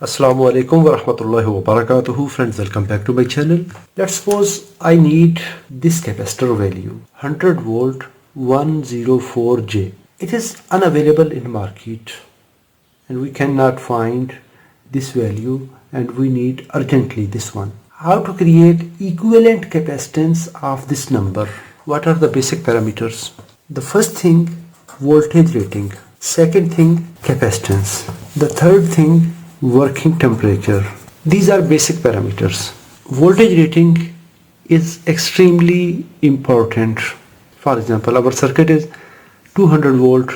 Assalamu alaikum wa rahmatullahi wa barakatuhu. Friends, welcome back to my channel. Let's suppose I need this capacitor value 100 volt 104J. It is unavailable in market and we cannot find this value and we need urgently this one. How to create equivalent capacitance of this number? What are the basic parameters? The first thing, voltage rating. Second thing, capacitance. The third thing, working temperature. These are basic parameters. Voltage rating is extremely important. For example, our circuit is 200 volt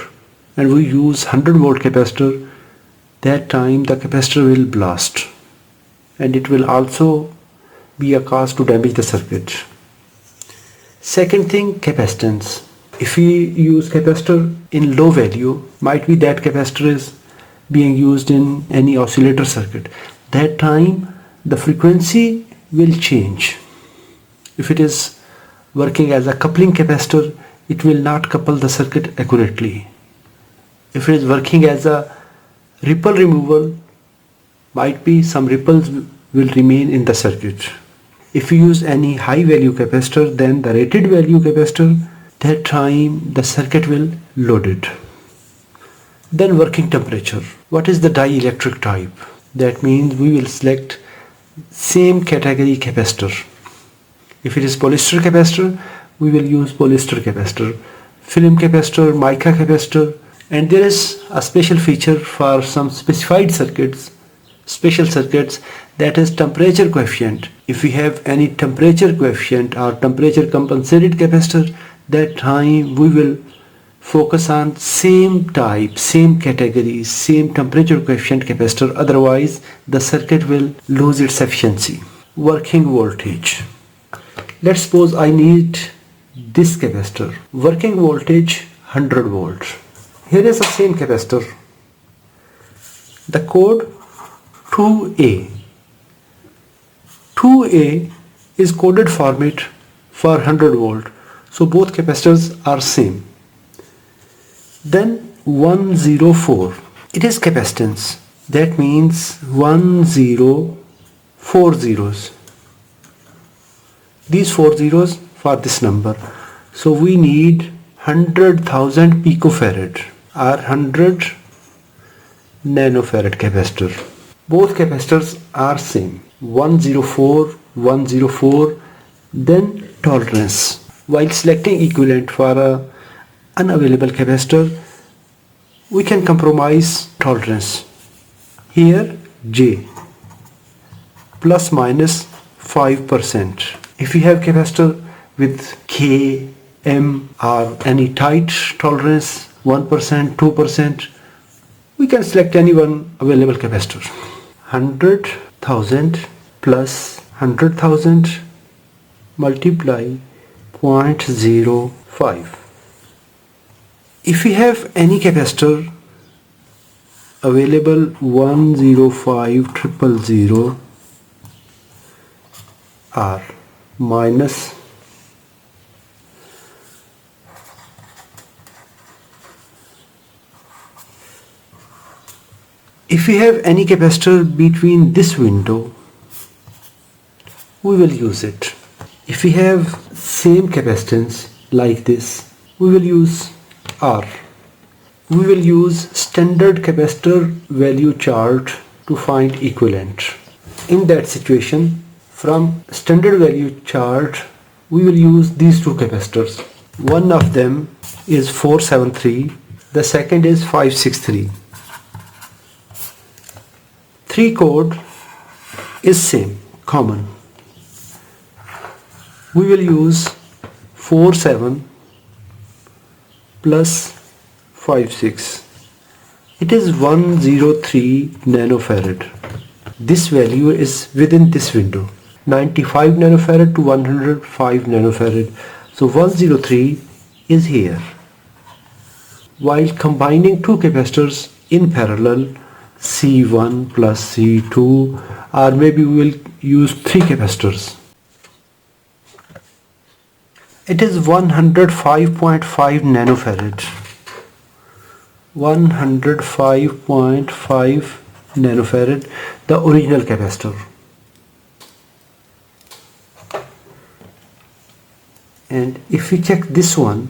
and we use 100 volt capacitor. That time the capacitor will blast and it will also be a cause to damage the circuit. Second thing, capacitance. If we use capacitor in low value, might be that capacitor is being used in any oscillator circuit. That time the frequency will change. If it is working as a coupling capacitor, it will not couple the circuit accurately. If it is working as a ripple removal, might be some ripples will remain in the circuit. If you use any high value capacitor than the rated value capacitor, that time the circuit will load it. Then working temperature. What is the dielectric type? That means we will select same category capacitor. If it is polyester capacitor, we will use polyester capacitor. Film capacitor, mica capacitor, and there is a special feature for some specified circuits, special circuits, that is temperature coefficient. If we have any temperature coefficient or temperature compensated capacitor, that time we will focus on same type, same category, same temperature coefficient capacitor, otherwise the circuit will lose its efficiency. Working voltage. Let's suppose I need this capacitor. Working voltage 100 volts. Here is the same capacitor. The code 2A. 2A is coded format for 100 volt. So both capacitors are same. Then 104. It is capacitance. That means 104 zeros. These 4 zeros for this number. So we need 100,000 picofarad or 100 nanofarad capacitor. Both capacitors are same. 104, 104. Then tolerance. While selecting equivalent for a unavailable capacitor, we can compromise tolerance. Here J plus minus 5%. If you have capacitor with K, M or any tight tolerance 1%, 2%, we can select any one available capacitor. 100,000 plus 100,000 multiply 0.05. If we have any capacitor available 105,000 or minus if we have any capacitor between this window, we will use it. If we have same capacitance like this, we will use R. We will use standard capacitor value chart to find equivalent. In that situation, from standard value chart, we will use these two capacitors. One of them is 473, the second is 563. 3 code is same, common. We will use 47 plus 56. It is 103 nanofarad. This value is within this window, 95 nanofarad to 105 nanofarad. So 103 is here. While combining two capacitors in parallel, C1 plus C2, or maybe we will use 3 capacitors. It is 105.5 nanofarad. 105.5 nanofarad, the original capacitor. And if we check this one,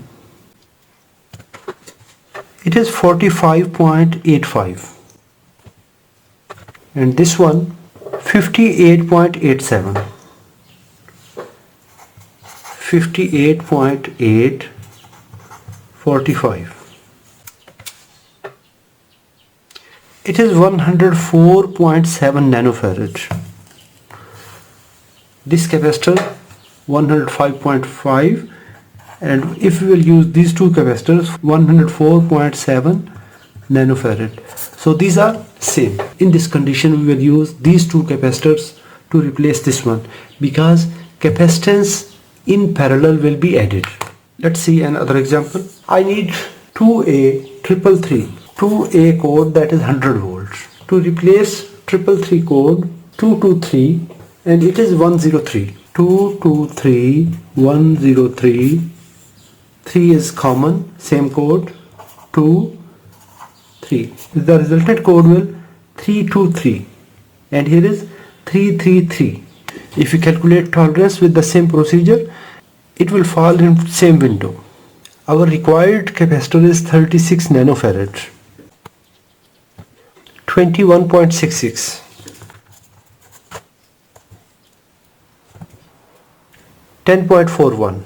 it is 45.85, and this one 58.87, 58.8, 45. It is 104.7 nanofarad. This capacitor 105.5, and if we will use these two capacitors 104.7 nanofarad. So these are same. In this condition we will use these two capacitors to replace this one, because capacitance in parallel will be added. Let's see another example. I need 2A333, 2A code, that is 100 volts. To replace 333 code 223, and it is 103. 223, 103, 3 is common, same code, 2, 3. The resultant code will 323, and here is 333. If you calculate tolerance with the same procedure, it will fall in same window. Our required capacitor is 36 nanofarad, 21.66. 10.41,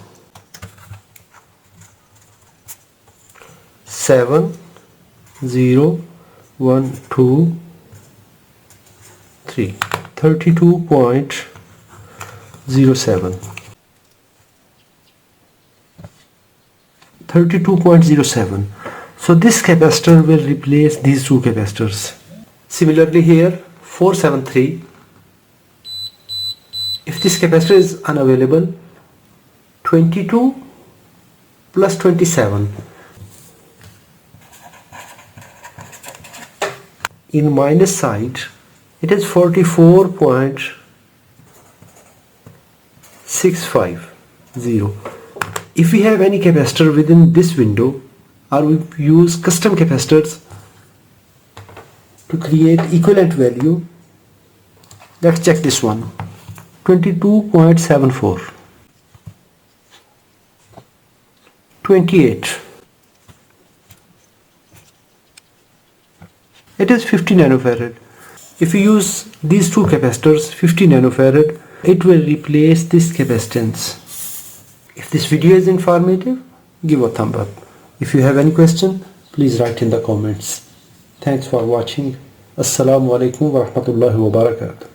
7, 0, 1, 2, 3, 32.07, 32.07. So this capacitor will replace these two capacitors. Similarly here 473, if this capacitor is unavailable, 22 plus 27, in minus side it is 44.650. If we have any capacitor within this window, or we use custom capacitors to create equivalent value, let's check this one. 22.74, 28, it is 50 nanofarad. If you use these two capacitors 50 nanofarad, it will replace this capacitance. If this video is informative, give a thumb up. If you have any question, please write in the comments. Thanks for watching. Assalamu alaikum wa rahmatullahi wa barakatuh.